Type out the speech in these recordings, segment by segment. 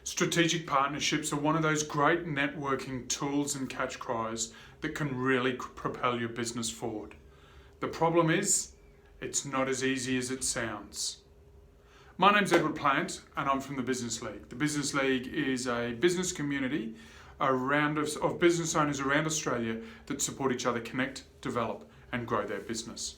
Strategic partnerships are one of those great networking tools and catch cries that can really propel your business forward. The problem is, it's not as easy as it sounds. My name's Edward Plant and I'm from the Business League. The Business League is a business community of business owners around Australia that support each other connect, develop and grow their business.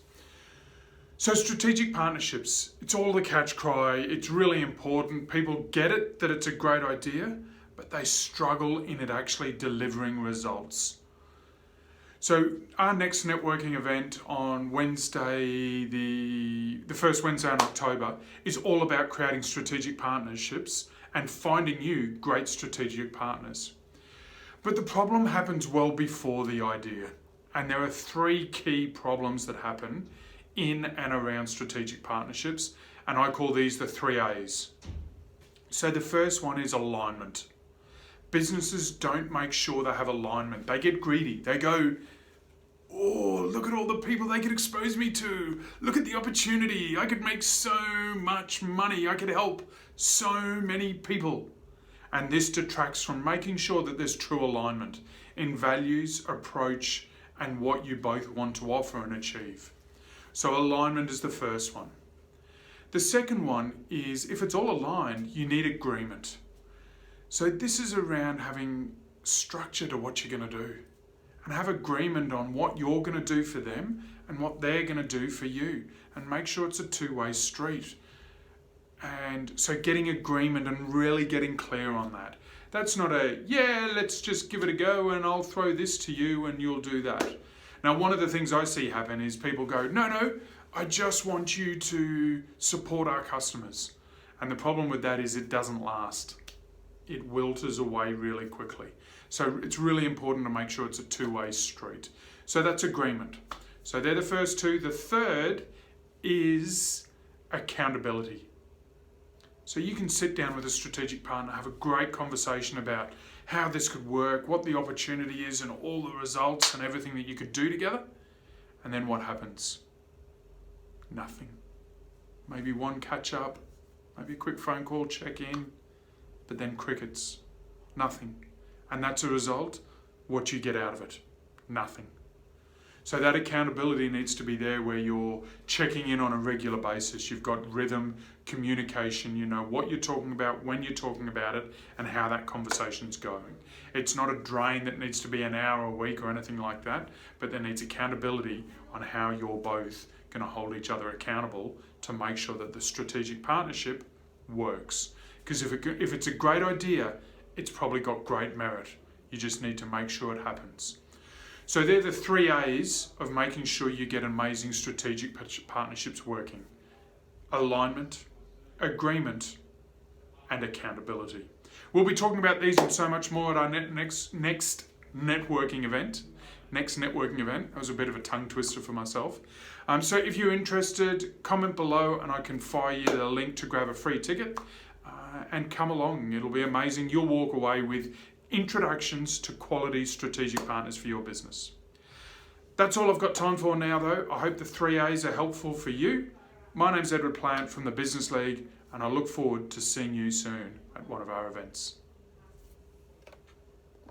So strategic partnerships, it's all the catch cry, it's really important. People get it, that it's a great idea, but they struggle in it actually delivering results. So our next networking event on Wednesday, the first Wednesday in October, is all about creating strategic partnerships and finding you great strategic partners. But the problem happens well before the idea. And there are three key problems that happen in and around strategic partnerships, and I call these the 3 A's. So the first one is alignment. Businesses don't make sure they have alignment. They get greedy. They go, oh, look at all the people they could expose me to. Look at the opportunity. I could make so much money. I could help so many people. And this detracts from making sure that there's true alignment in values, approach, and what you both want to offer and achieve. So alignment is the first one. The second one is, if it's all aligned, you need agreement. So this is around having structure to what you're going to do and have agreement on what you're going to do for them and what they're going to do for you, and make sure it's a two-way street. And so getting agreement and really getting clear on that. That's not a, yeah, let's just give it a go and I'll throw this to you and you'll do that. Now, one of the things I see happen is people go, no, I just want you to support our customers. And the problem with that is it doesn't last. It wilters away really quickly. So it's really important to make sure it's a two-way street. So that's agreement. So they're the first two. The third is accountability. So you can sit down with a strategic partner, have a great conversation about how this could work, what the opportunity is and all the results and everything that you could do together. And then what happens? Nothing. Maybe one catch up, maybe a quick phone call, check in, but then crickets. Nothing. And that's a result. What you get out of it? Nothing. So that accountability needs to be there, where you're checking in on a regular basis. You've got rhythm, communication, you know what you're talking about, when you're talking about it, and how that conversation's going. It's not a drain that needs to be an hour a week or anything like that, but there needs accountability on how you're both going to hold each other accountable to make sure that the strategic partnership works. Because if it's a great idea, it's probably got great merit. You just need to make sure it happens. So they're the 3 A's of making sure you get amazing strategic partnerships working. Alignment, agreement, and accountability. We'll be talking about these and so much more at our next networking event. That was a bit of a tongue twister for myself. So if you're interested, comment below and I can fire you the link to grab a free ticket and come along. It'll be amazing. You'll walk away with introductions to quality strategic partners for your business. That's all I've got time for now, though. I hope the 3 A's are helpful for you. My name's Edward Plant from the Business League, and I look forward to seeing you soon at one of our events.